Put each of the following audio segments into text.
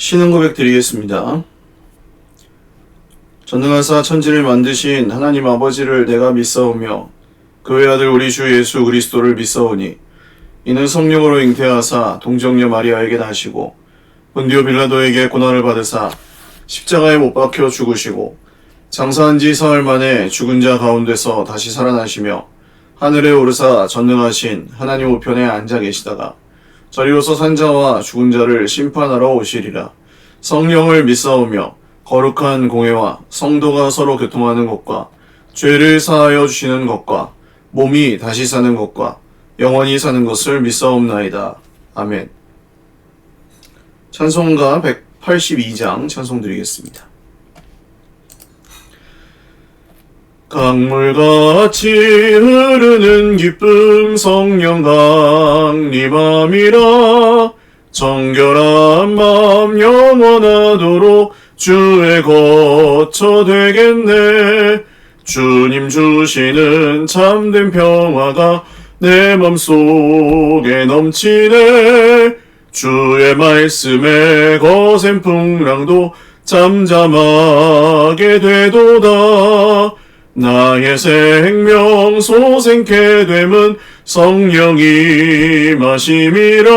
신앙 고백 드리겠습니다. 전능하사 천지를 만드신 하나님 아버지를 내가 믿사오며 그 외아들 우리 주 예수 그리스도를 믿사오니 이는 성령으로 잉태하사 동정녀 마리아에게 나시고 본디오 빌라도에게 고난을 받으사 십자가에 못 박혀 죽으시고 장사한 지 사흘 만에 죽은 자 가운데서 다시 살아나시며 하늘에 오르사 전능하신 하나님 우편에 앉아 계시다가 저리로서 산자와 죽은 자를 심판하러 오시리라. 성령을 믿사오며 거룩한 공회와 성도가 서로 교통하는 것과 죄를 사하여 주시는 것과 몸이 다시 사는 것과 영원히 사는 것을 믿사옵나이다. 아멘. 찬송가 182장 찬송 드리겠습니다. 강물같이 흐르는 기쁨 성령 강림함이라. 정결한 마음 영원하도록 주의 거처 되겠네. 주님 주시는 참된 평화가 내 맘속에 넘치네. 주의 말씀에 거센 풍랑도 잠잠하게 되도다. 나의 생명 소생케 됨은 성령이 마심이라.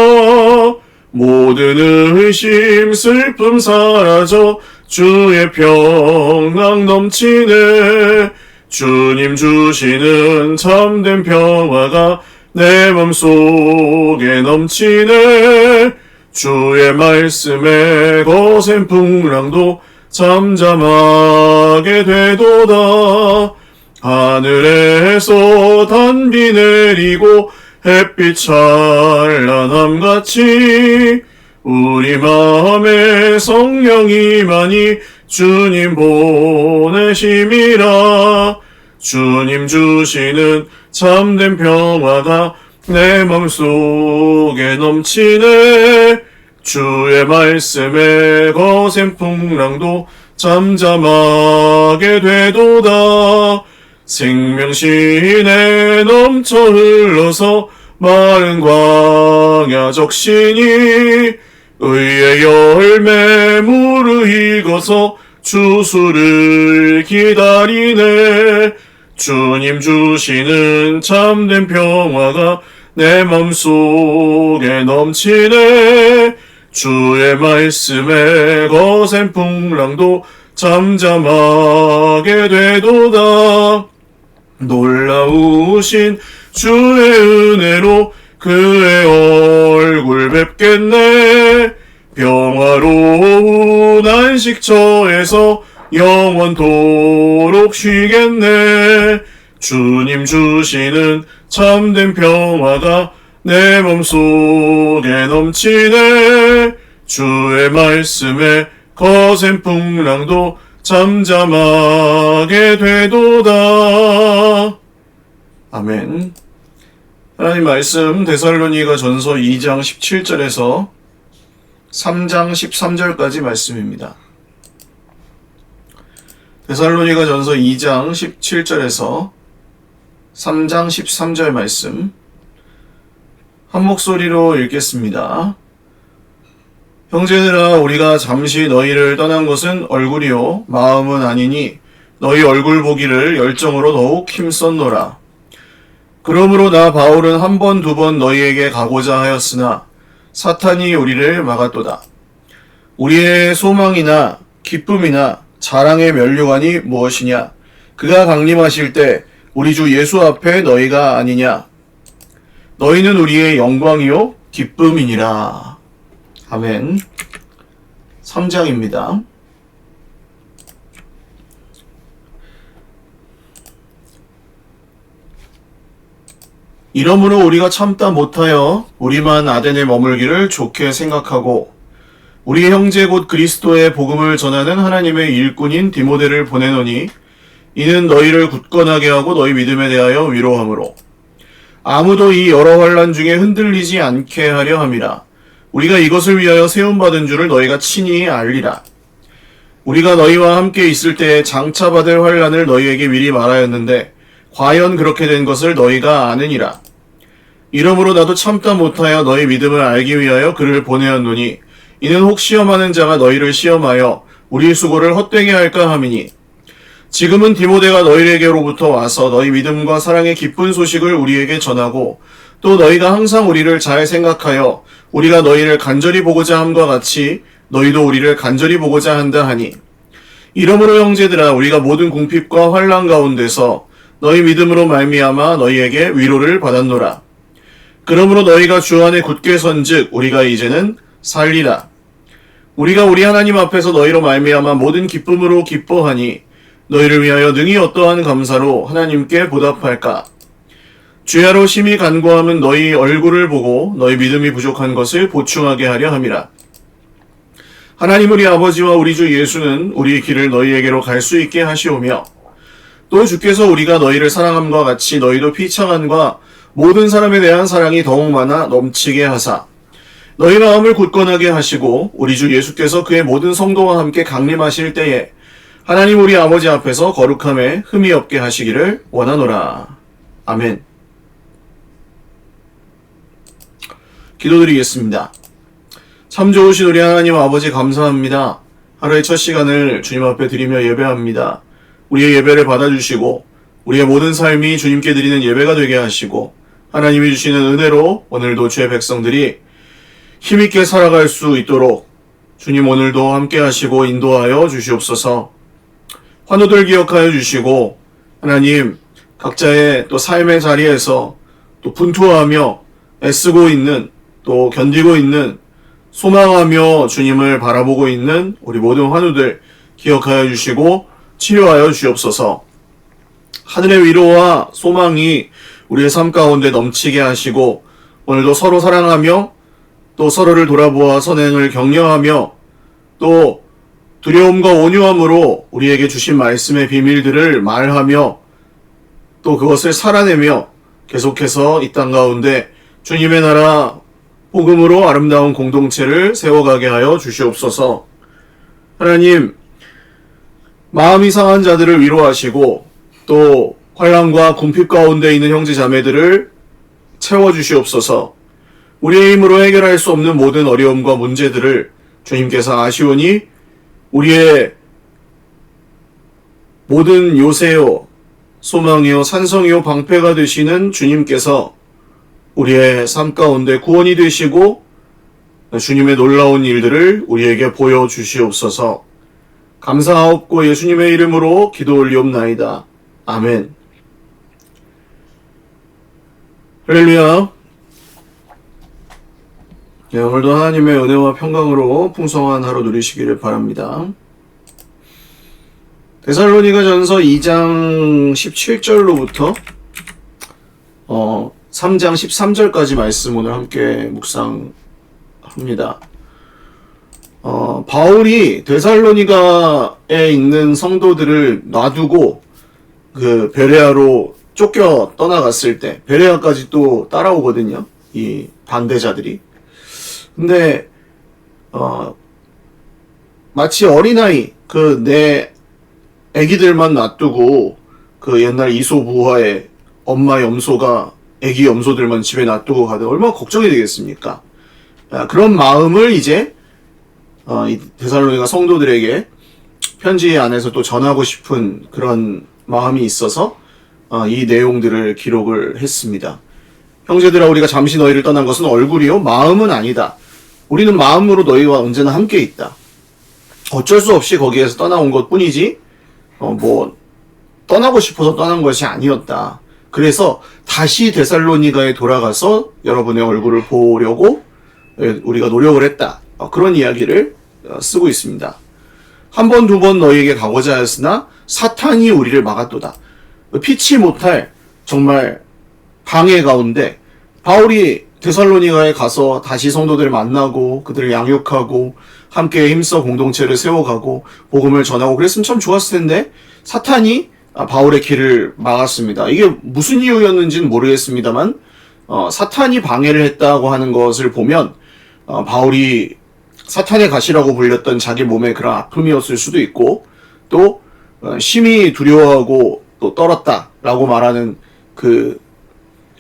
모든 의심 슬픔 사라져 주의 평강 넘치네. 주님 주시는 참된 평화가 내 맘속에 넘치네. 주의 말씀에 거센 풍랑도 잠잠하게 되도다. 하늘에서 단비 내리고 햇빛 찬란함같이 우리 마음에 성령이 많이 주님 보내심이라. 주님 주시는 참된 평화가 내 맘속에 넘치네. 주의 말씀에 거센 풍랑도 잠잠하게 되도다. 생명신에 넘쳐 흘러서 마른 광야 적신이 의의 열매 무르익어서 주수를 기다리네. 주님 주시는 참된 평화가 내 맘속에 넘치네. 주의 말씀에 거센 풍랑도 잠잠하게 되도다. 놀라우신 주의 은혜로 그의 얼굴 뵙겠네. 평화로운 안식처에서 영원토록 쉬겠네. 주님 주시는 참된 평화가 내 맘속에 넘치네. 주의 말씀에 거센 풍랑도 잠잠하게 되도다. 아멘. 하나님 말씀 데살로니가 전서 2장 17절에서 3장 13절까지 말씀입니다. 데살로니가 전서 2장 17절에서 3장 13절 말씀 한 목소리로 읽겠습니다. 형제들아, 우리가 잠시 너희를 떠난 것은 얼굴이요 마음은 아니니 너희 얼굴 보기를 열정으로 더욱 힘썼노라. 그러므로 나 바울은 한 번 두 번 너희에게 가고자 하였으나 사탄이 우리를 막았도다. 우리의 소망이나 기쁨이나 자랑의 면류관이 무엇이냐? 그가 강림하실 때 우리 주 예수 앞에 너희가 아니냐? 너희는 우리의 영광이요 기쁨이니라. 아멘. 3장입니다. 이러므로 우리가 참다 못하여 우리만 아덴에 머물기를 좋게 생각하고 우리 형제 곧 그리스도의 복음을 전하는 하나님의 일꾼인 디모데를 보내노니 이는 너희를 굳건하게 하고 너희 믿음에 대하여 위로함으로 아무도 이 여러 환난 중에 흔들리지 않게 하려 함이라. 우리가 이것을 위하여 세움받은 줄을 너희가 친히 알리라. 우리가 너희와 함께 있을 때에 장차 받을 환난을 너희에게 미리 말하였는데 과연 그렇게 된 것을 너희가 아느니라. 이러므로 나도 참다 못하여 너희 믿음을 알기 위하여 그를 보내었노니 이는 혹 시험하는 자가 너희를 시험하여 우리 수고를 헛되게 할까 함이니 지금은 디모데가 너희에게로부터 와서 너희 믿음과 사랑의 기쁜 소식을 우리에게 전하고 또 너희가 항상 우리를 잘 생각하여 우리가 너희를 간절히 보고자 함과 같이 너희도 우리를 간절히 보고자 한다 하니 이러므로 형제들아 우리가 모든 궁핍과 환난 가운데서 너희 믿음으로 말미암아 너희에게 위로를 받았노라. 그러므로 너희가 주 안에 굳게 선즉 우리가 이제는 살리라. 우리가 우리 하나님 앞에서 너희로 말미암아 모든 기쁨으로 기뻐하니 너희를 위하여 능히 어떠한 감사로 하나님께 보답할까. 주야로 심히 간구함은 너희 얼굴을 보고 너희 믿음이 부족한 것을 보충하게 하려 함이라. 하나님 우리 아버지와 우리 주 예수는 우리의 길을 너희에게로 갈 수 있게 하시오며 또 주께서 우리가 너희를 사랑함과 같이 너희도 피차간과 모든 사람에 대한 사랑이 더욱 많아 넘치게 하사 너희 마음을 굳건하게 하시고 우리 주 예수께서 그의 모든 성도와 함께 강림하실 때에 하나님 우리 아버지 앞에서 거룩함에 흠이 없게 하시기를 원하노라. 아멘. 기도드리겠습니다. 참 좋으신 우리 하나님 아버지 감사합니다. 하루의 첫 시간을 주님 앞에 드리며 예배합니다. 우리의 예배를 받아주시고 우리의 모든 삶이 주님께 드리는 예배가 되게 하시고 하나님이 주시는 은혜로 오늘도 주의 백성들이 힘있게 살아갈 수 있도록 주님 오늘도 함께 하시고 인도하여 주시옵소서. 환우들 기억하여 주시고 하나님 각자의 또 삶의 자리에서 또 분투하며 애쓰고 있는 또 견디고 있는 소망하며 주님을 바라보고 있는 우리 모든 환우들 기억하여 주시고 치료하여 주옵소서. 하늘의 위로와 소망이 우리의 삶 가운데 넘치게 하시고 오늘도 서로 사랑하며 또 서로를 돌아보아 선행을 격려하며 또 두려움과 온유함으로 우리에게 주신 말씀의 비밀들을 말하며 또 그것을 살아내며 계속해서 이 땅 가운데 주님의 나라 복음으로 아름다운 공동체를 세워가게 하여 주시옵소서. 하나님 마음이 상한 자들을 위로하시고 또 환난과 궁핍 가운데 있는 형제 자매들을 채워주시옵소서. 우리의 힘으로 해결할 수 없는 모든 어려움과 문제들을 주님께서 아시오니 우리의 모든 요새요 소망이요 산성이요 방패가 되시는 주님께서 우리의 삶 가운데 구원이 되시고 주님의 놀라운 일들을 우리에게 보여주시옵소서. 감사하옵고 예수님의 이름으로 기도 올리옵나이다. 아멘. 할렐루야. 네, 오늘도 하나님의 은혜와 평강으로 풍성한 하루 누리시기를 바랍니다. 데살로니가 전서 2장 17절로부터 3장 13절까지 말씀 오늘 함께 묵상합니다. 바울이 데살로니가에 있는 성도들을 놔두고 그 베레아로 쫓겨 떠나갔을 때 베레아까지 또 따라오거든요. 이 반대자들이. 근데 마치 어린아이 내 애기들만 놔두고 그 옛날 이소부화의 엄마 염소가 애기 염소들만 집에 놔두고 가도 얼마나 걱정이 되겠습니까? 그런 마음을 이제 이 데살로니가 성도들에게 편지 안에서 또 전하고 싶은 그런 마음이 있어서 이 내용들을 기록을 했습니다. 형제들아 우리가 잠시 너희를 떠난 것은 얼굴이요 마음은 아니다. 우리는 마음으로 너희와 언제나 함께 있다. 어쩔 수 없이 거기에서 떠나온 것 뿐이지 떠나고 싶어서 떠난 것이 아니었다. 그래서 다시 데살로니가에 돌아가서 여러분의 얼굴을 보려고 우리가 노력을 했다. 그런 이야기를 쓰고 있습니다. 한 번, 두 번 너희에게 가고자 하였으나 사탄이 우리를 막았도다. 피치 못할 정말 방해 가운데 바울이 데살로니가에 가서 다시 성도들을 만나고 그들을 양육하고 함께 힘써 공동체를 세워가고 복음을 전하고 그랬으면 참 좋았을 텐데 사탄이 바울의 길을 막았습니다. 이게 무슨 이유였는지는 모르겠습니다만 사탄이 방해를 했다고 하는 것을 보면 바울이 사탄의 가시라고 불렸던 자기 몸의 그런 아픔이었을 수도 있고 또 심히 두려워하고 또 떨었다라고 말하는 그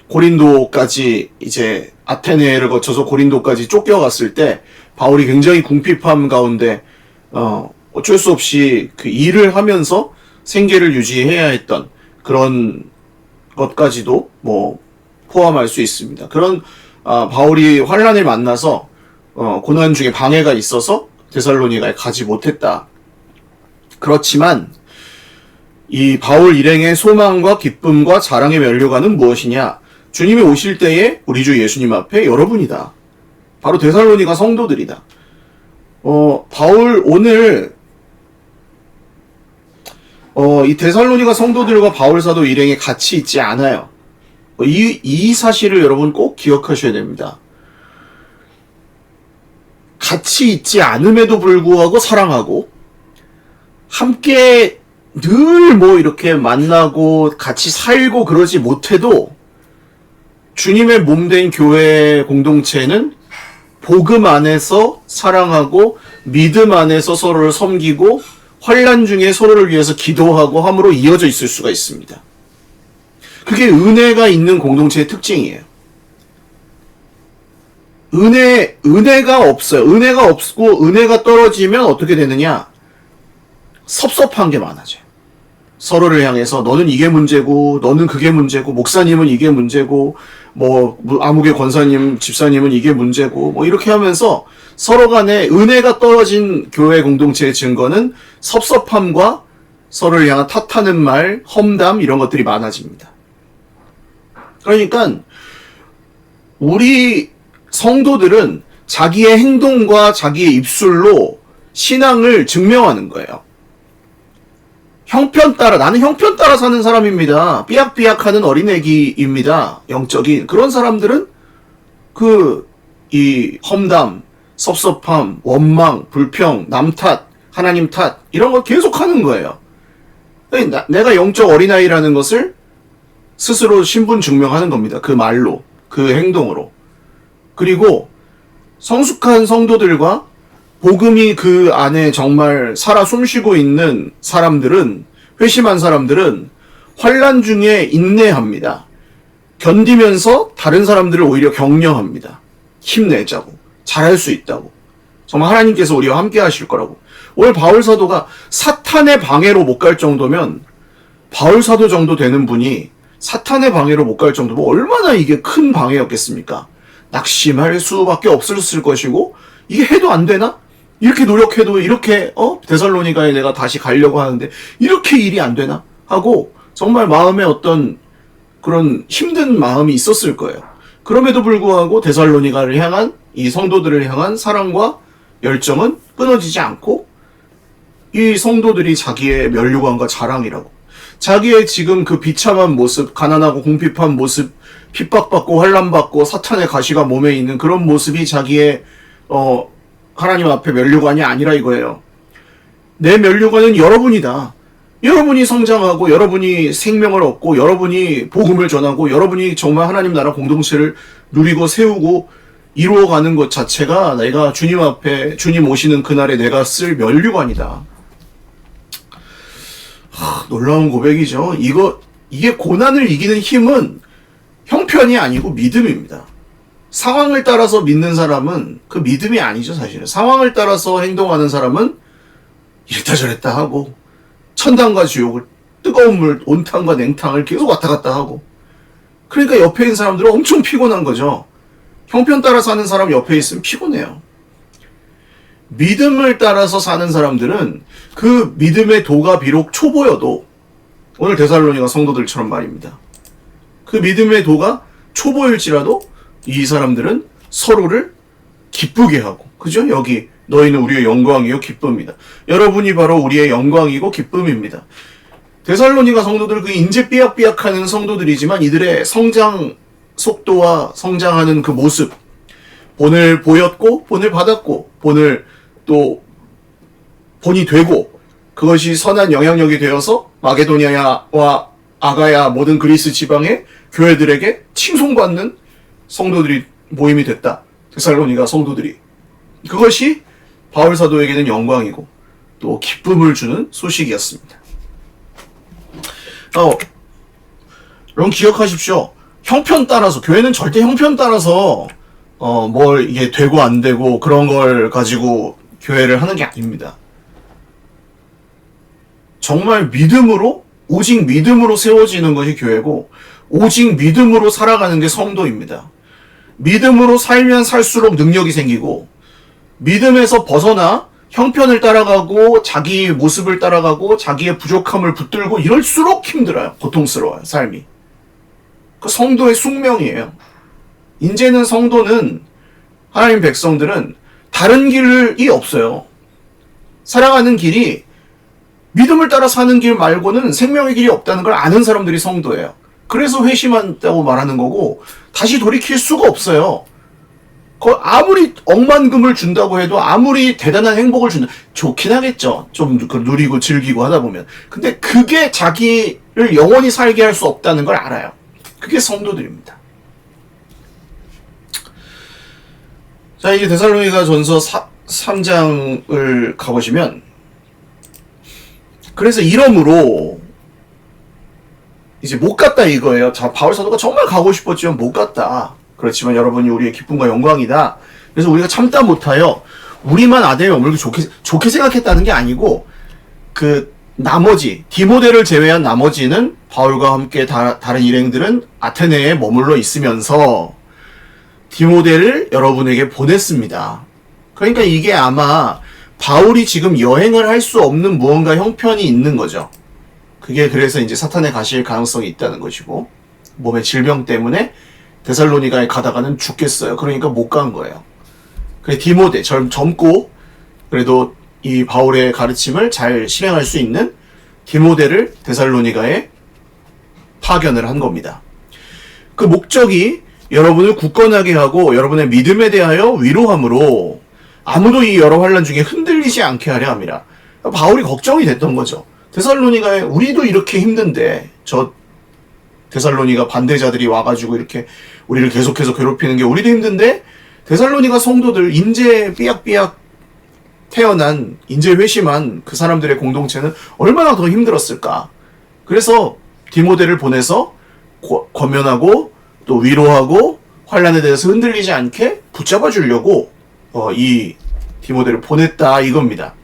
고린도까지 이제 아테네를 거쳐서 고린도까지 쫓겨갔을 때 바울이 굉장히 궁핍함 가운데 어쩔 수 없이 그 일을 하면서 생계를 유지해야 했던 그런 것까지도 뭐 포함할 수 있습니다. 그런 바울이 환난을 만나서 고난 중에 방해가 있어서 데살로니가에 가지 못했다. 그렇지만 이 바울 일행의 소망과 기쁨과 자랑의 면류관은 무엇이냐? 주님이 오실 때에 우리 주 예수님 앞에 여러분이다. 바로 데살로니가 성도들이다. 바울 오늘 이 데살로니가 성도들과 바울 사도 일행이 같이 있지 않아요. 이 사실을 여러분 꼭 기억하셔야 됩니다. 같이 있지 않음에도 불구하고 사랑하고 함께 늘 뭐 이렇게 만나고 같이 살고 그러지 못해도 주님의 몸된 교회 공동체는 복음 안에서 사랑하고 믿음 안에서 서로를 섬기고 환난 중에 서로를 위해서 기도하고 함으로 이어져 있을 수가 있습니다. 그게 은혜가 있는 공동체의 특징이에요. 은혜가 없어요. 은혜가 없고 은혜가 떨어지면 어떻게 되느냐? 섭섭한 게 많아져요. 서로를 향해서 너는 이게 문제고 너는 그게 문제고 목사님은 이게 문제고 뭐 아무개 권사님 집사님은 이게 문제고 뭐 이렇게 하면서 서로 간에 은혜가 떨어진 교회 공동체의 증거는 섭섭함과 서로를 향한 탓하는 말, 험담 이런 것들이 많아집니다. 그러니까 우리 성도들은 자기의 행동과 자기의 입술로 신앙을 증명하는 거예요. 형편 따라, 나는 형편 따라 사는 사람입니다. 삐약삐약하는 어린애기입니다. 영적인. 그런 사람들은 이 험담, 섭섭함, 원망, 불평, 남 탓, 하나님 탓, 이런 걸 계속 하는 거예요. 내가 영적 어린아이라는 것을 스스로 신분 증명하는 겁니다. 그 말로, 그 행동으로. 그리고 성숙한 성도들과 복음이 그 안에 정말 살아 숨쉬고 있는 사람들은, 회심한 사람들은 환난 중에 인내합니다. 견디면서 다른 사람들을 오히려 격려합니다. 힘내자고, 잘할 수 있다고, 정말 하나님께서 우리와 함께 하실 거라고. 오늘 바울 사도가 사탄의 방해로 못 갈 정도면 바울 사도 정도 되는 분이 사탄의 방해로 못 갈 정도면 얼마나 이게 큰 방해였겠습니까? 낙심할 수밖에 없었을 것이고, 이게 해도 안 되나? 이렇게 노력해도 이렇게 데살로니가에 내가 다시 가려고 하는데 이렇게 일이 안 되나? 하고 정말 마음에 어떤 그런 힘든 마음이 있었을 거예요. 그럼에도 불구하고 데살로니가를 향한, 이 성도들을 향한 사랑과 열정은 끊어지지 않고, 이 성도들이 자기의 면류관과 자랑이라고, 자기의 지금 그 비참한 모습, 가난하고 궁핍한 모습, 핍박받고 환난받고 사탄의 가시가 몸에 있는 그런 모습이 자기의 하나님 앞에 면류관이 아니라 이거예요. 내 면류관은 여러분이다. 여러분이 성장하고 여러분이 생명을 얻고 여러분이 복음을 전하고 여러분이 정말 하나님 나라 공동체를 누리고 세우고 이루어가는 것 자체가 내가 주님 앞에, 주님 오시는 그날에 내가 쓸 면류관이다. 놀라운 고백이죠. 이게 고난을 이기는 힘은 형편이 아니고 믿음입니다. 상황을 따라서 믿는 사람은 그 믿음이 아니죠, 사실은. 상황을 따라서 행동하는 사람은 이랬다 저랬다 하고, 천당과 지옥을, 뜨거운 물, 온탕과 냉탕을 계속 왔다 갔다 하고, 그러니까 옆에 있는 사람들은 엄청 피곤한 거죠. 형편 따라 사는 사람 옆에 있으면 피곤해요. 믿음을 따라서 사는 사람들은 그 믿음의 도가 비록 초보여도, 오늘 데살로니가 성도들처럼 말입니다. 그 믿음의 도가 초보일지라도 이 사람들은 서로를 기쁘게 하고, 그죠? 여기 너희는 우리의 영광이요 기쁨이다. 여러분이 바로 우리의 영광이고 기쁨입니다. 데살로니가 성도들, 그 인재 삐약삐약하는 성도들이지만 이들의 성장 속도와 성장하는 그 모습, 본을 보였고 본을 받았고 본을 또 본이 되고, 그것이 선한 영향력이 되어서 마게도니아와 아가야 모든 그리스 지방의 교회들에게 칭송받는 성도들이 모임이 됐다. 데살로니가 성도들이. 그것이 바울 사도에게는 영광이고 또 기쁨을 주는 소식이었습니다. 여러분 기억하십시오. 형편 따라서, 교회는 절대 형편 따라서 뭘 이게 되고 안 되고 그런 걸 가지고 교회를 하는 게 아닙니다. 정말 믿음으로, 오직 믿음으로 세워지는 것이 교회고, 오직 믿음으로 살아가는 게 성도입니다. 믿음으로 살면 살수록 능력이 생기고, 믿음에서 벗어나 형편을 따라가고 자기 모습을 따라가고 자기의 부족함을 붙들고 이럴수록 힘들어요. 고통스러워요, 삶이. 그 성도의 숙명이에요. 이제는 성도는, 하나님 백성들은 다른 길이 없어요. 살아가는 길이 믿음을 따라 사는 길 말고는 생명의 길이 없다는 걸 아는 사람들이 성도예요. 그래서 회심한다고 말하는 거고, 다시 돌이킬 수가 없어요. 아무리 억만금을 준다고 해도, 아무리 대단한 행복을 준다, 좋긴 하겠죠. 좀 누리고 즐기고 하다 보면. 근데 그게 자기를 영원히 살게 할 수 없다는 걸 알아요. 그게 성도들입니다. 자, 이제 데살로니가 전서 3장을 가보시면, 그래서 이러므로 이제 못 갔다 이거예요. 자, 바울 사도가 정말 가고 싶었지만 못 갔다. 그렇지만 여러분이 우리의 기쁨과 영광이다. 그래서 우리가 참다 못하여 우리만 아델과 머물기 좋게 생각했다는 게 아니고, 그 나머지 디모데를 제외한 나머지는 바울과 함께 다른 일행들은 아테네에 머물러 있으면서 디모데를 여러분에게 보냈습니다. 그러니까 이게 아마 바울이 지금 여행을 할 수 없는 무언가 형편이 있는 거죠. 그게 그래서 이제 사탄에 가실 가능성이 있다는 것이고, 몸의 질병 때문에 데살로니가에 가다가는 죽겠어요. 그러니까 못 간 거예요. 그래, 디모데, 젊고 그래도 이 바울의 가르침을 잘 실행할 수 있는 디모데를 데살로니가에 파견을 한 겁니다. 그 목적이 여러분을 굳건하게 하고 여러분의 믿음에 대하여 위로함으로 아무도 이 여러 환난 중에 흔들리지 않게 하려 합니다. 바울이 걱정이 됐던 거죠. 데살로니가에 우리도 이렇게 힘든데, 저 데살로니가 반대자들이 와가지고 이렇게 우리를 계속해서 괴롭히는 게 우리도 힘든데, 데살로니가 성도들, 인제 삐약삐약 태어난, 인제 회심한 그 사람들의 공동체는 얼마나 더 힘들었을까. 그래서 디모데를 보내서 권면하고 또 위로하고 환난에 대해서 흔들리지 않게 붙잡아 주려고 이 디모데를 보냈다 이겁니다.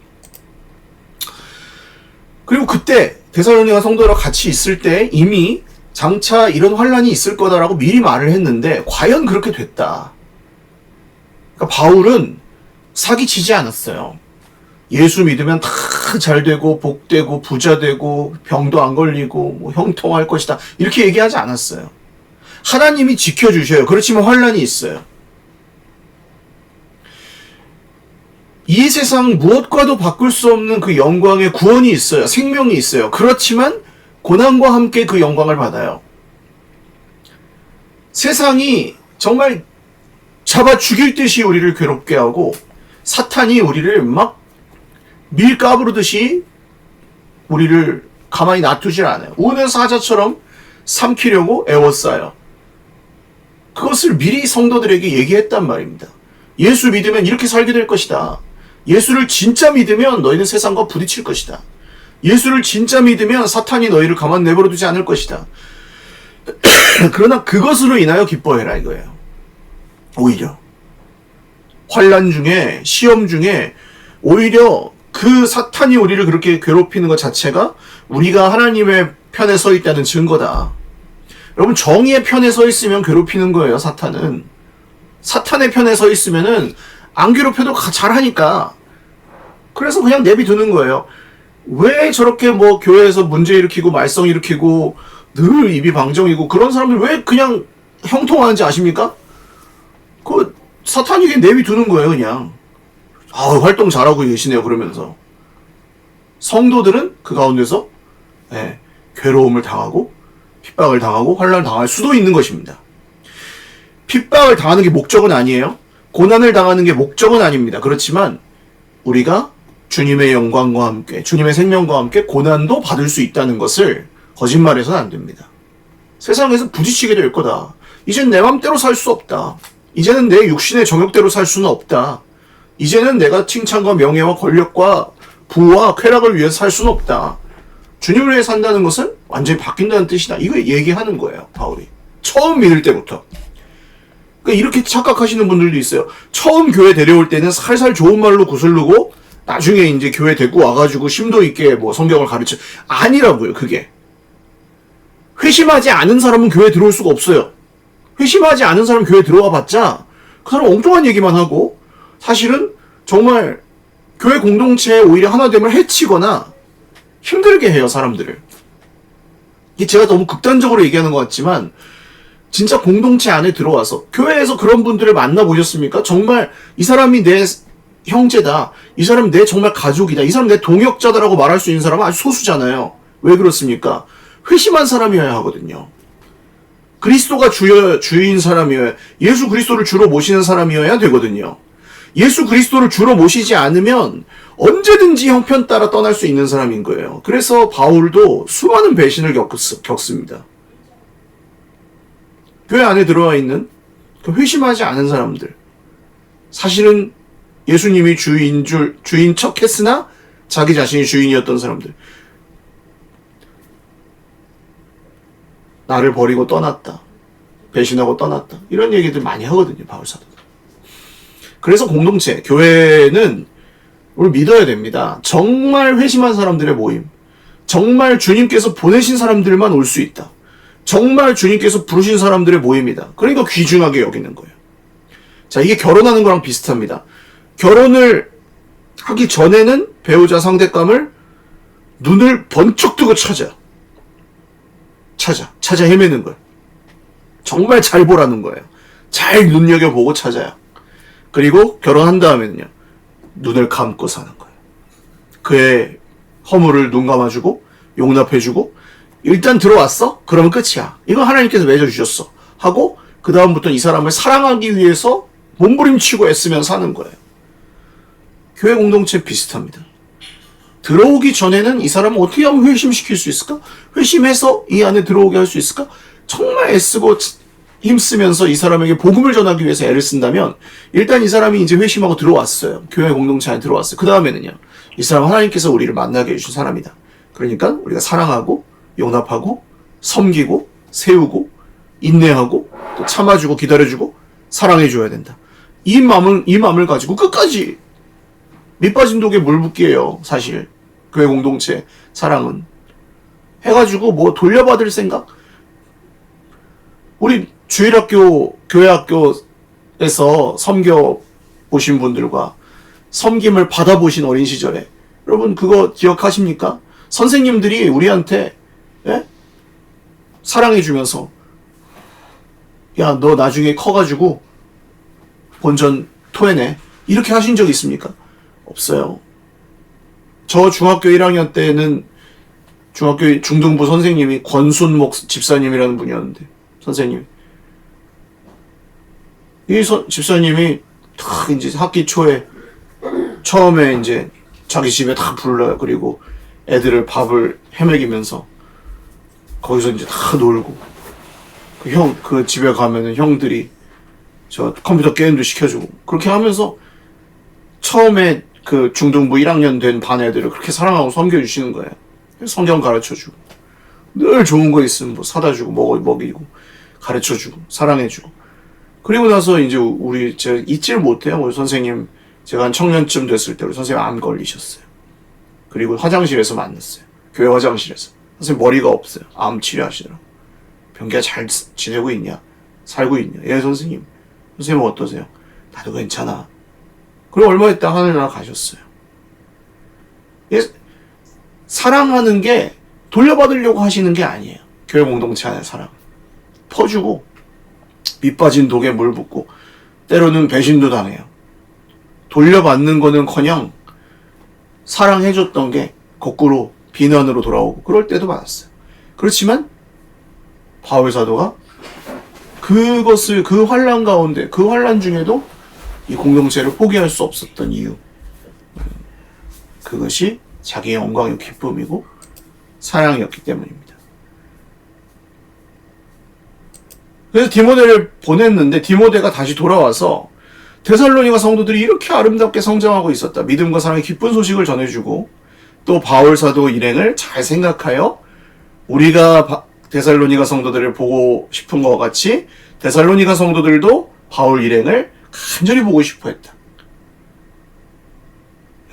그리고 그때 데살로니가 성도랑 같이 있을 때 이미 장차 이런 환난이 있을 거다라고 미리 말을 했는데 과연 그렇게 됐다. 그러니까 바울은 사기치지 않았어요. 예수 믿으면 다 잘 되고 복되고 부자 되고 병도 안 걸리고 뭐 형통할 것이다 이렇게 얘기하지 않았어요. 하나님이 지켜주셔요. 그렇지만 환난이 있어요. 이 세상 무엇과도 바꿀 수 없는 그 영광의 구원이 있어요. 생명이 있어요. 그렇지만 고난과 함께 그 영광을 받아요. 세상이 정말 잡아 죽일 듯이 우리를 괴롭게 하고 사탄이 우리를 막 밀 까부르듯이 우리를 가만히 놔두질 않아요. 우는 사자처럼 삼키려고 애워싸요. 그것을 미리 성도들에게 얘기했단 말입니다. 예수 믿으면 이렇게 살게 될 것이다. 예수를 진짜 믿으면 너희는 세상과 부딪힐 것이다. 예수를 진짜 믿으면 사탄이 너희를 가만 내버려 두지 않을 것이다. 그러나 그것으로 인하여 기뻐해라 이거예요. 오히려 환난 중에, 시험 중에 오히려 그 사탄이 우리를 그렇게 괴롭히는 것 자체가 우리가 하나님의 편에 서 있다는 증거다. 여러분, 정의의 편에 서 있으면 괴롭히는 거예요. 사탄은. 사탄의 편에 서 있으면은 안 괴롭혀도 잘하니까. 그래서 그냥 내비두는 거예요. 왜 저렇게 뭐 교회에서 문제 일으키고 말썽 일으키고 늘 입이 방정이고 그런 사람들 왜 그냥 형통하는지 아십니까? 그 사탄이 그냥 내비두는 거예요. 그냥 활동 잘하고 계시네요 그러면서. 성도들은 그 가운데서 괴로움을 당하고 핍박을 당하고 환난을 당할 수도 있는 것입니다. 핍박을 당하는 게 목적은 아니에요. 고난을 당하는 게 목적은 아닙니다. 그렇지만 우리가 주님의 영광과 함께, 주님의 생명과 함께 고난도 받을 수 있다는 것을 거짓말해서는 안 됩니다. 세상에서 부딪히게 될 거다. 이젠 내 맘대로 살 수 없다. 이제는 내 육신의 정욕대로 살 수는 없다. 이제는 내가 칭찬과 명예와 권력과 부와 쾌락을 위해서 살 수는 없다. 주님을 위해 산다는 것은 완전히 바뀐다는 뜻이다. 이거 얘기하는 거예요, 바울이. 처음 믿을 때부터. 그러니까 이렇게 착각하시는 분들도 있어요. 처음 교회 데려올 때는 살살 좋은 말로 구슬르고 나중에 이제 교회 데리고 와가지고 심도 있게 뭐 성경을 가르쳐. 아니라고요, 그게. 회심하지 않은 사람은 교회 들어올 수가 없어요. 회심하지 않은 사람 교회 들어와 봤자 그 사람 엉뚱한 얘기만 하고 사실은 정말 교회 공동체에 오히려 하나됨을 해치거나 힘들게 해요, 사람들을. 이게 제가 너무 극단적으로 얘기하는 것 같지만 진짜 공동체 안에 들어와서 교회에서 그런 분들을 만나보셨습니까? 정말 이 사람이 내 형제다. 이 사람 내 정말 가족이다. 이 사람 내 동역자다라고 말할 수 있는 사람은 아주 소수잖아요. 왜 그렇습니까? 회심한 사람이어야 하거든요. 그리스도가 주인 사람이어야, 예수 그리스도를 주로 모시는 사람이어야 되거든요. 예수 그리스도를 주로 모시지 않으면 언제든지 형편 따라 떠날 수 있는 사람인 거예요. 그래서 바울도 수많은 배신을 겪습니다. 교회 안에 들어와 있는 회심하지 않은 사람들, 사실은 예수님이 주인 척 했으나 자기 자신이 주인이었던 사람들, 나를 버리고 떠났다, 배신하고 떠났다, 이런 얘기들 많이 하거든요, 바울사도가. 그래서 공동체, 교회는 우리 믿어야 됩니다. 정말 회심한 사람들의 모임, 정말 주님께서 보내신 사람들만 올 수 있다. 정말 주님께서 부르신 사람들의 모임이다. 그러니까 귀중하게 여기는 거예요. 자, 이게 결혼하는 거랑 비슷합니다. 결혼을 하기 전에는 배우자 상대감을 눈을 번쩍 뜨고 찾아 헤매는 거예요. 정말 잘 보라는 거예요. 잘 눈여겨보고 찾아요. 그리고 결혼한 다음에는요, 눈을 감고 사는 거예요. 그의 허물을 눈 감아주고 용납해주고, 일단 들어왔어? 그러면 끝이야. 이건 하나님께서 맺어주셨어 하고 그 다음부터는 이 사람을 사랑하기 위해서 몸부림치고 애쓰면 사는 거예요. 교회 공동체 비슷합니다. 들어오기 전에는 이 사람을 어떻게 하면 회심시킬 수 있을까? 회심해서 이 안에 들어오게 할 수 있을까? 정말 애쓰고 힘쓰면서 이 사람에게 복음을 전하기 위해서 애를 쓴다면 일단 이 사람이 이제 회심하고 들어왔어요. 교회 공동체 안에 들어왔어요. 그 다음에는요, 이 사람 하나님께서 우리를 만나게 해주신 사람이다. 그러니까 우리가 사랑하고 용납하고 섬기고 세우고 인내하고 또 참아주고 기다려주고 사랑해줘야 된다. 이 마음을 가지고 끝까지 밑빠진 독에 물 붓기예요. 사실 교회 공동체 사랑은 해가지고 뭐 돌려받을 생각? 우리 주일학교 교회학교에서 섬겨 보신 분들과 섬김을 받아보신 어린 시절에 여러분 그거 기억하십니까? 선생님들이 우리한테 사랑해주면서 야, 너 나중에 커가지고 본전 토해내, 이렇게 하신 적 있습니까? 없어요. 저 중학교 1학년 때는 중학교 중등부 선생님이 권순목 집사님이라는 분이었는데, 선생님, 이 집사님이 탁 이제 학기 초에 처음에 이제 자기 집에 다 불러요. 그리고 애들을 밥을 헤매기면서 거기서 이제 다 놀고, 그 집에 가면은 형들이 저 컴퓨터 게임도 시켜주고, 그렇게 하면서 처음에 그 중등부 1학년 된 반 애들을 그렇게 사랑하고 섬겨주시는 거예요. 성경 가르쳐주고, 늘 좋은 거 있으면 뭐 사다 주고, 먹이고, 가르쳐 주고, 사랑해 주고. 그리고 나서 이제 제가 잊지를 못해요. 우리 선생님, 제가 한 청년쯤 됐을 때 우리 선생님 암 걸리셨어요. 그리고 화장실에서 만났어요. 교회 화장실에서. 선생님 머리가 없어요. 암 치료하시더라고. 병기가 잘 지내고 있냐? 살고 있냐? 예, 선생님. 선생님은 어떠세요? 나도 괜찮아. 그리고 얼마 있다 하늘나라 가셨어요. 예, 사랑하는 게 돌려받으려고 하시는 게 아니에요. 교회 공동체 안에 사랑. 퍼주고, 밑빠진 독에 물 붓고, 때로는 배신도 당해요. 돌려받는 거는커녕 사랑해줬던 게 거꾸로 비난으로 돌아오고 그럴 때도 많았어요. 그렇지만 바울 사도가 그것을, 그 환난 가운데, 그 환난 중에도 이 공동체를 포기할 수 없었던 이유, 그것이 자기의 영광이고 기쁨이고 사랑이었기 때문입니다. 그래서 디모데를 보냈는데 디모데가 다시 돌아와서 데살로니가 성도들이 이렇게 아름답게 성장하고 있었다, 믿음과 사랑의 기쁜 소식을 전해주고, 또 바울 사도 일행을 잘 생각하여 우리가 데살로니가 성도들을 보고 싶은 것 같이 데살로니가 성도들도 바울 일행을 간절히 보고 싶어 했다.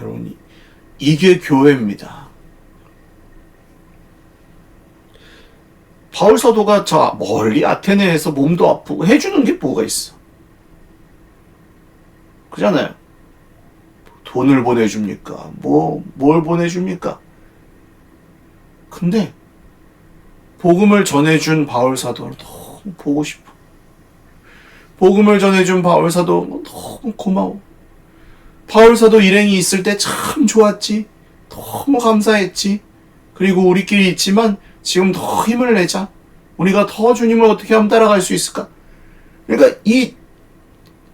여러분, 이게 교회입니다. 바울 사도가 멀리 아테네에서 몸도 아프고 해주는 게 뭐가 있어? 그잖아요. 돈을 보내줍니까? 뭘 보내줍니까? 근데 복음을 전해준 바울 사도를 너무 보고 싶어. 복음을 전해준 바울 사도 너무 고마워. 바울 사도 일행이 있을 때 참 좋았지. 너무 감사했지. 그리고 우리끼리 있지만 지금 더 힘을 내자. 우리가 더 주님을 어떻게 하면 따라갈 수 있을까? 그러니까 이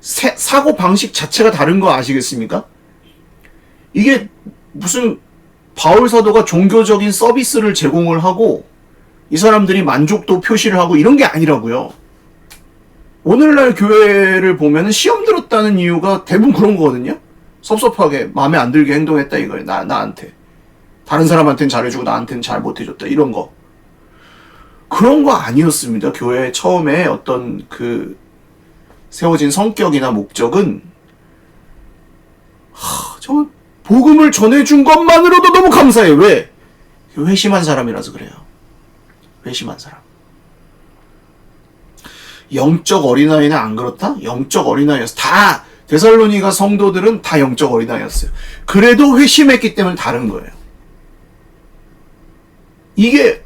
사고 방식 자체가 다른 거 아시겠습니까? 이게 무슨 바울 사도가 종교적인 서비스를 제공을 하고 이 사람들이 만족도 표시를 하고 이런 게 아니라고요. 오늘날 교회를 보면 시험 들었다는 이유가 대부분 그런 거거든요. 섭섭하게 마음에 안 들게 행동했다 이거예요. 나한테. 다른 사람한테는 잘해주고 나한테는 잘 못해줬다 이런 거. 그런 거 아니었습니다. 교회 처음에 어떤 세워진 성격이나 목적은 저 복음을 전해준 것만으로도 너무 감사해요. 왜? 회심한 사람이라서 그래요. 회심한 사람. 영적 어린아이는 안 그렇다? 영적 어린아이였어. 다 데살로니가 성도들은 다 영적 어린아이였어요. 그래도 회심했기 때문에 다른 거예요. 이게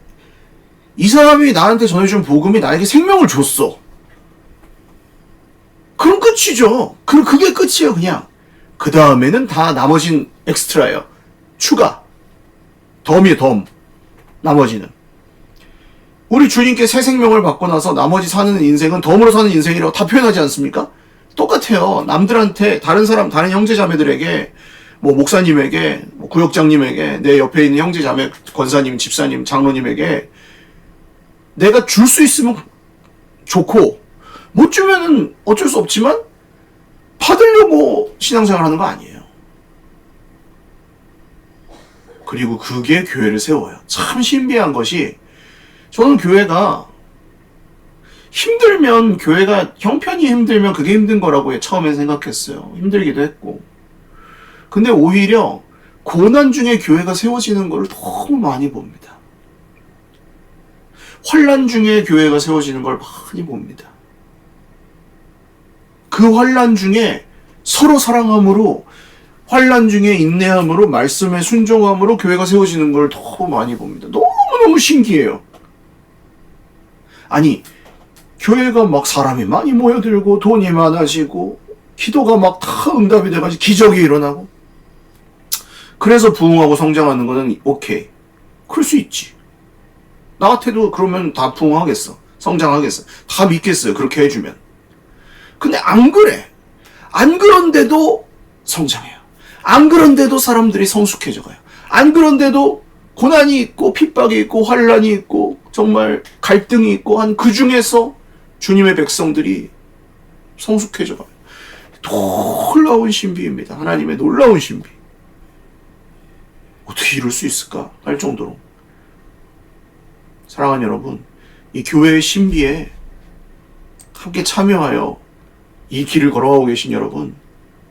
이 사람이 나한테 전해준 복음이 나에게 생명을 줬어. 그럼 끝이죠. 그게 끝이에요, 그냥. 그 다음에는 다 나머진 엑스트라예요. 추가. 덤이에요, 덤. 나머지는. 우리 주님께 새 생명을 받고 나서 나머지 사는 인생은 덤으로 사는 인생이라고 다 표현하지 않습니까? 똑같아요. 남들한테, 다른 형제 자매들에게, 목사님에게, 구역장님에게, 내 옆에 있는 형제 자매, 권사님, 집사님, 장로님에게 내가 줄 수 있으면 좋고, 못 주면은 어쩔 수 없지만, 받으려고 신앙생활 하는 거 아니에요. 그리고 그게 교회를 세워요. 참 신비한 것이, 저는 교회가 힘들면, 교회가 형편이 힘들면 그게 힘든 거라고 처음에 생각했어요. 힘들기도 했고. 근데 오히려 고난 중에 교회가 세워지는 걸 너무 많이 봅니다. 환난 중에 교회가 세워지는 걸 많이 봅니다. 그 환난 중에 서로 사랑함으로, 환난 중에 인내함으로, 말씀에 순종함으로 교회가 세워지는 걸 너무 많이 봅니다. 너무너무 신기해요. 아니, 교회가 막 사람이 많이 모여들고 돈이 많아지고 기도가 막 다 응답이 돼가지고 기적이 일어나고, 그래서 부흥하고 성장하는 거는 오케이. 그럴 수 있지. 나 같아도 그러면 다 부흥하겠어. 성장하겠어. 다 믿겠어요. 그렇게 해주면. 근데 안 그래. 안 그런데도 성장해요. 안 그런데도 사람들이 성숙해져 가요. 안 그런데도 고난이 있고 핍박이 있고 환난이 있고 정말 갈등이 있고 한 그 중에서 주님의 백성들이 성숙해져 가요. 놀라운 신비입니다. 하나님의 놀라운 신비. 어떻게 이럴 수 있을까 할 정도로. 사랑하는 여러분, 이 교회의 신비에 함께 참여하여 이 길을 걸어가고 계신 여러분,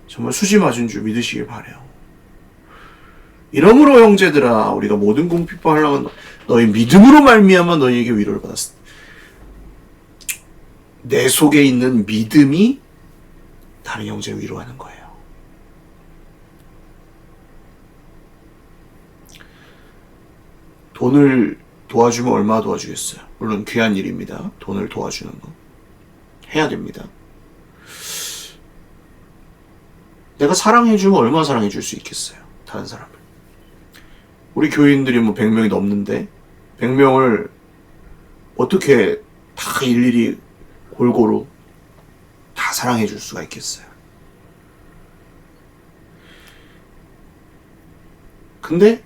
정말 수지 맞은 줄 믿으시길 바라요. 이러므로 형제들아, 우리가 모든 공핍과 환난은 너희 믿음으로 말미암아 너희에게 위로를 받았으니. 내 속에 있는 믿음이 다른 형제를 위로하는 거예요. 돈을 도와주면 얼마나 도와주겠어요? 물론 귀한 일입니다. 돈을 도와주는 거. 해야 됩니다. 내가 사랑해주면 얼마나 사랑해줄 수 있겠어요? 다른 사람을. 우리 교인들이 100명이 넘는데 100명을 어떻게 다 일일이 골고루 다 사랑해줄 수가 있겠어요? 근데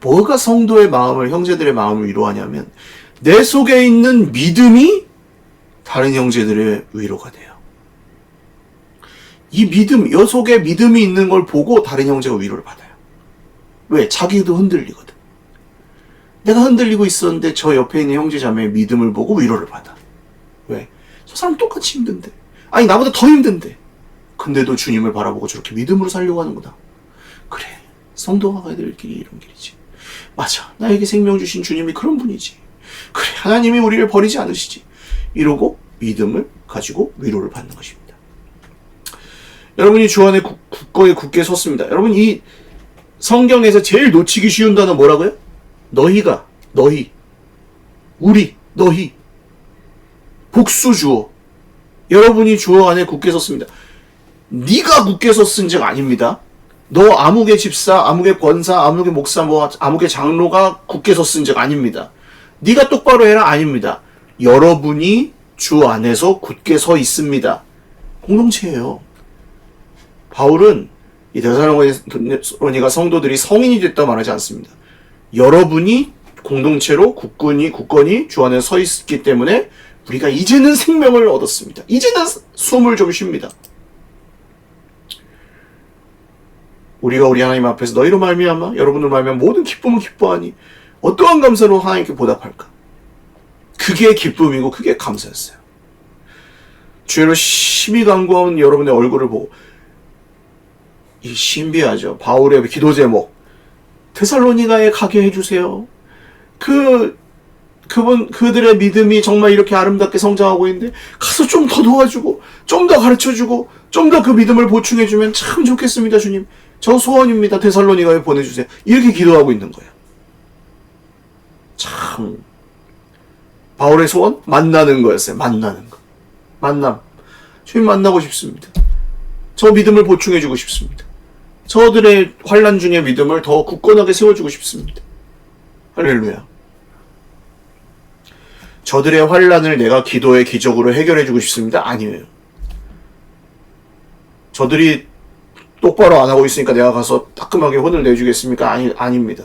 뭐가 성도의 마음을, 형제들의 마음을 위로하냐면 내 속에 있는 믿음이 다른 형제들의 위로가 돼요. 이 믿음, 여 속에 믿음이 있는 걸 보고 다른 형제가 위로를 받아요. 왜? 자기도 흔들리거든. 내가 흔들리고 있었는데 저 옆에 있는 형제 자매의 믿음을 보고 위로를 받아. 왜? 저 사람 똑같이 힘든데. 아니 나보다 더 힘든데. 근데도 주님을 바라보고 저렇게 믿음으로 살려고 하는구나. 그래, 성도가 가야 될 길이 이런 길이지. 맞아, 나에게 생명 주신 주님이 그런 분이지. 그래, 하나님이 우리를 버리지 않으시지. 이러고 믿음을 가지고 위로를 받는 것입니다. 여러분이 주 안에 굳건히 굳게 섰습니다. 여러분, 이 성경에서 제일 놓치기 쉬운 단어 뭐라고요? 너희가, 너희, 우리, 너희. 복수 주어. 여러분이 주 안에 굳게 섰습니다. 네가 굳게 섰은즉 아닙니다. 너 아무개 집사, 아무개 권사, 아무개 목사, 아무개 장로가 굳게 섰은즉 아닙니다. 네가 똑바로 해라 아닙니다. 여러분이 주 안에서 굳게 서 있습니다. 공동체예요. 바울은 이 데살로니가 성도들이 성인이 됐다 말하지 않습니다. 여러분이 공동체로 굳건히 주 안에 서 있기 때문에 우리가 이제는 생명을 얻었습니다. 이제는 숨을 좀 쉽니다. 우리가 우리 하나님 앞에서 너희로 말미암아 여러분으로 말미암아 모든 기쁨을 기뻐하니 어떠한 감사로 하나님께 보답할까? 그게 기쁨이고 그게 감사였어요. 주의로 심히 간구하는 여러분의 얼굴을 보고 이 신비하죠. 바울의 기도 제목 데살로니가에 가게 해주세요. 그들의 믿음이 정말 이렇게 아름답게 성장하고 있는데 가서 좀 더 도와주고 좀 더 가르쳐주고 좀 더 그 믿음을 보충해주면 참 좋겠습니다. 주님, 저 소원입니다. 데살로니가에 보내주세요. 이렇게 기도하고 있는 거예요. 참 바울의 소원? 만나는 거였어요. 만나는 거. 만남. 주님 만나고 싶습니다. 저 믿음을 보충해주고 싶습니다. 저들의 환난 중의 믿음을 더 굳건하게 세워주고 싶습니다. 할렐루야. 저들의 환난을 내가 기도의 기적으로 해결해주고 싶습니다. 아니에요. 저들이 똑바로 안 하고 있으니까 내가 가서 따끔하게 혼을 내주겠습니까? 아닙니다.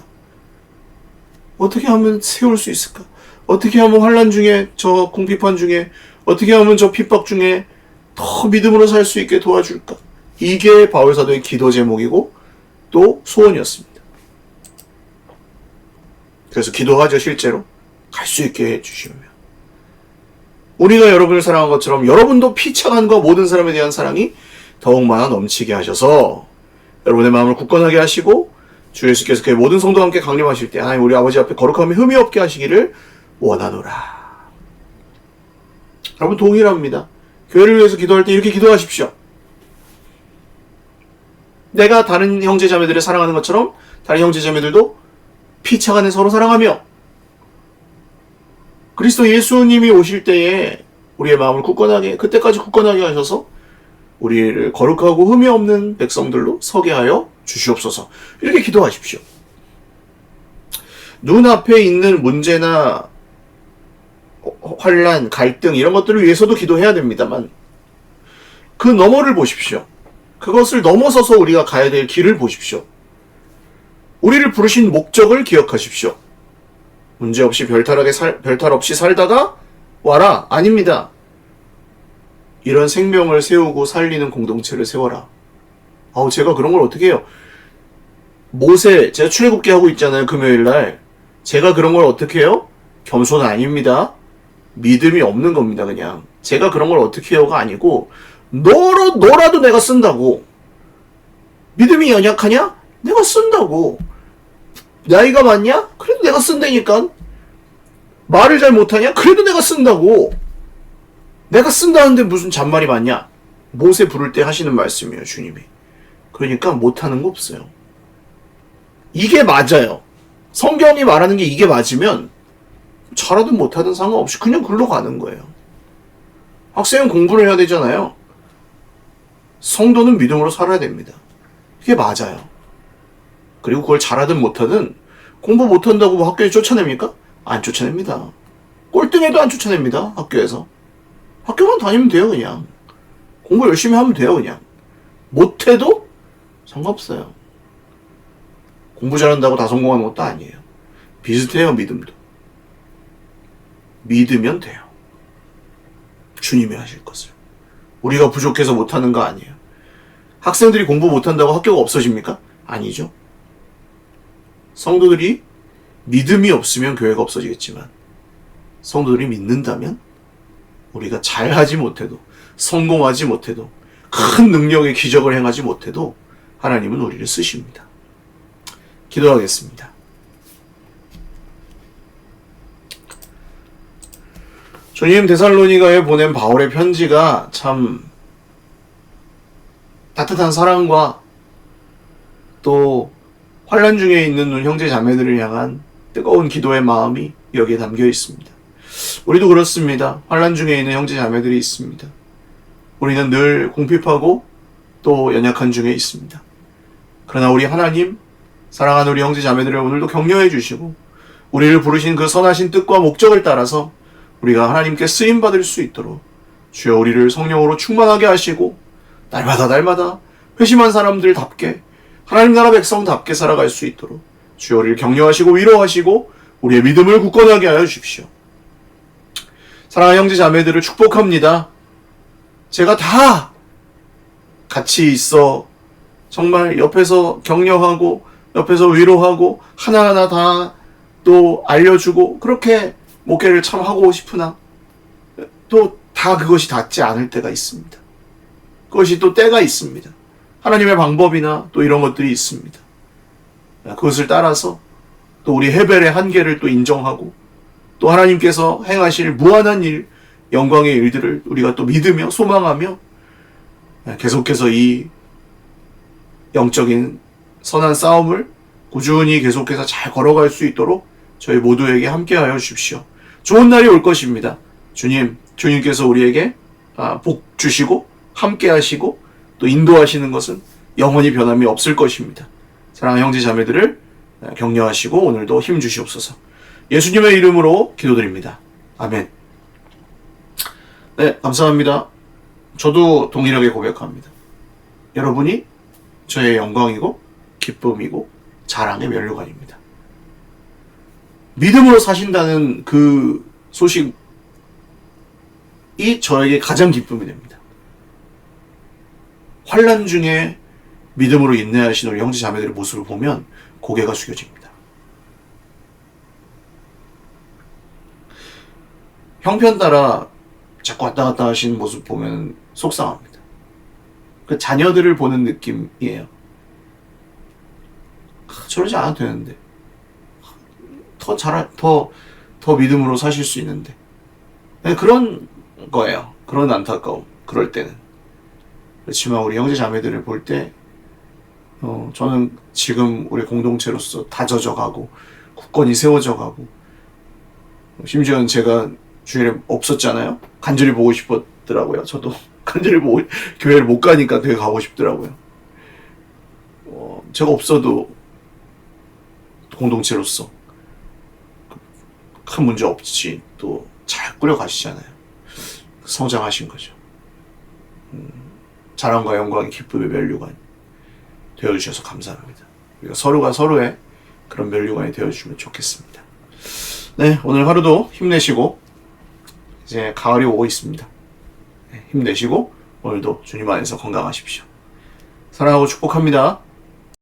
어떻게 하면 세울 수 있을까? 어떻게 하면 환난 중에, 저 궁핍한 중에, 어떻게 하면 저 핍박 중에 더 믿음으로 살 수 있게 도와줄까? 이게 바울사도의 기도 제목이고 또 소원이었습니다. 그래서 기도하죠. 실제로 갈 수 있게 해주시면 우리가 여러분을 사랑한 것처럼 여러분도 피차간과 모든 사람에 대한 사랑이 더욱 많아 넘치게 하셔서 여러분의 마음을 굳건하게 하시고 주 예수께서 그의 모든 성도와 함께 강림하실 때 하나님 우리 아버지 앞에 거룩함이 흠이 없게 하시기를 원하노라. 여러분 동일합니다. 교회를 위해서 기도할 때 이렇게 기도하십시오. 내가 다른 형제 자매들을 사랑하는 것처럼 다른 형제 자매들도 피차간에 서로 사랑하며 그리스도 예수님이 오실 때에 우리의 마음을 굳건하게, 그때까지 굳건하게 하셔서 우리를 거룩하고 흠이 없는 백성들로 서게 하여 주시옵소서. 이렇게 기도하십시오. 눈앞에 있는 문제나 환난, 갈등 이런 것들을 위해서도 기도해야 됩니다만 그 너머를 보십시오. 그것을 넘어서서 우리가 가야 될 길을 보십시오. 우리를 부르신 목적을 기억하십시오. 문제없이 별탈 없이 살다가 와라. 아닙니다. 이런 생명을 세우고 살리는 공동체를 세워라. 제가 그런 걸 어떻게 해요? 제가 출애굽기 하고 있잖아요. 금요일날. 제가 그런 걸 어떻게 해요? 겸손은 아닙니다. 믿음이 없는 겁니다. 그냥. 제가 그런 걸 어떻게 해요가 아니고 너라도 내가 쓴다고. 믿음이 연약하냐? 내가 쓴다고. 나이가 많냐? 그래도 내가 쓴다니까. 말을 잘 못하냐? 그래도 내가 쓴다고. 내가 쓴다는데 무슨 잔말이 많냐? 모세 부를 때 하시는 말씀이에요, 주님이. 그러니까 못하는 거 없어요. 이게 맞아요. 성경이 말하는 게 이게 맞으면 잘하든 못하든 상관없이 그냥 글로 가는 거예요. 학생은 공부를 해야 되잖아요. 성도는 믿음으로 살아야 됩니다. 그게 맞아요. 그리고 그걸 잘하든 못하든 공부 못한다고 학교에 쫓아냅니까? 안 쫓아냅니다. 꼴등해도 안 쫓아냅니다. 학교에서. 학교만 다니면 돼요. 그냥. 공부 열심히 하면 돼요. 그냥. 못해도 상관없어요. 공부 잘한다고 다 성공하는 것도 아니에요. 비슷해요. 믿음도. 믿으면 돼요. 주님이 하실 것을. 우리가 부족해서 못하는 거 아니에요. 학생들이 공부 못한다고 학교가 없어집니까? 아니죠. 성도들이 믿음이 없으면 교회가 없어지겠지만 성도들이 믿는다면 우리가 잘하지 못해도, 성공하지 못해도, 큰 능력의 기적을 행하지 못해도 하나님은 우리를 쓰십니다. 기도하겠습니다. 주님, 데살로니가에 보낸 바울의 편지가 참 따뜻한 사랑과 또 환난 중에 있는 형제 자매들을 향한 뜨거운 기도의 마음이 여기에 담겨 있습니다. 우리도 그렇습니다. 환난 중에 있는 형제 자매들이 있습니다. 우리는 늘 궁핍하고 또 연약한 중에 있습니다. 그러나 우리 하나님, 사랑하는 우리 형제 자매들을 오늘도 격려해 주시고 우리를 부르신 그 선하신 뜻과 목적을 따라서 우리가 하나님께 쓰임받을 수 있도록 주여 우리를 성령으로 충만하게 하시고 날마다 회심한 사람들답게 하나님 나라 백성답게 살아갈 수 있도록 주여 우리를 격려하시고 위로하시고 우리의 믿음을 굳건하게 하여 주십시오. 사랑하는 형제 자매들을 축복합니다. 제가 다 같이 있어 정말 옆에서 격려하고 옆에서 위로하고 하나하나 다 또 알려주고 그렇게 목회를 참 하고 싶으나 또 다 그것이 닿지 않을 때가 있습니다. 그것이 또 때가 있습니다. 하나님의 방법이나 또 이런 것들이 있습니다. 그것을 따라서 또 우리 헤벨의 한계를 또 인정하고 또 하나님께서 행하실 무한한 일, 영광의 일들을 우리가 또 믿으며 소망하며 계속해서 이 영적인 선한 싸움을 꾸준히 계속해서 잘 걸어갈 수 있도록 저희 모두에게 함께하여 주십시오. 좋은 날이 올 것입니다. 주님께서 우리에게 복 주시고 함께하시고 또 인도하시는 것은 영원히 변함이 없을 것입니다. 사랑하는 형제 자매들을 격려하시고 오늘도 힘 주시옵소서. 예수님의 이름으로 기도드립니다. 아멘. 네, 감사합니다. 저도 동일하게 고백합니다. 여러분이 저의 영광이고 기쁨이고 자랑의 면류관입니다. 믿음으로 사신다는 그 소식이 저에게 가장 기쁨이 됩니다. 환난 중에 믿음으로 인내하시는 우리 형제 자매들의 모습을 보면 고개가 숙여집니다. 형편 따라 자꾸 왔다 갔다 하시는 모습 보면 속상합니다. 그 자녀들을 보는 느낌이에요. 저러지 않아도 되는데 더 믿음으로 사실 수 있는데 그런 거예요. 그런 안타까움. 그럴 때는 그렇지만 우리 형제 자매들을 볼 때 저는 지금 우리 공동체로서 다져져가고 굳건히 세워져가고 심지어는 제가 주일에 없었잖아요. 간절히 보고 싶었더라고요. 저도 간절히 교회를 못 가니까 되게 가고 싶더라고요. 제가 없어도 공동체로서 큰 문제 없이 또 잘 꾸려가시잖아요. 성장하신 거죠. 자랑과 영광이 기쁨의 면류관 되어주셔서 감사합니다. 우리가 서로가 서로의 그런 면류관이 되어주시면 좋겠습니다. 네, 오늘 하루도 힘내시고 이제 가을이 오고 있습니다. 네, 힘내시고 오늘도 주님 안에서 건강하십시오. 사랑하고 축복합니다.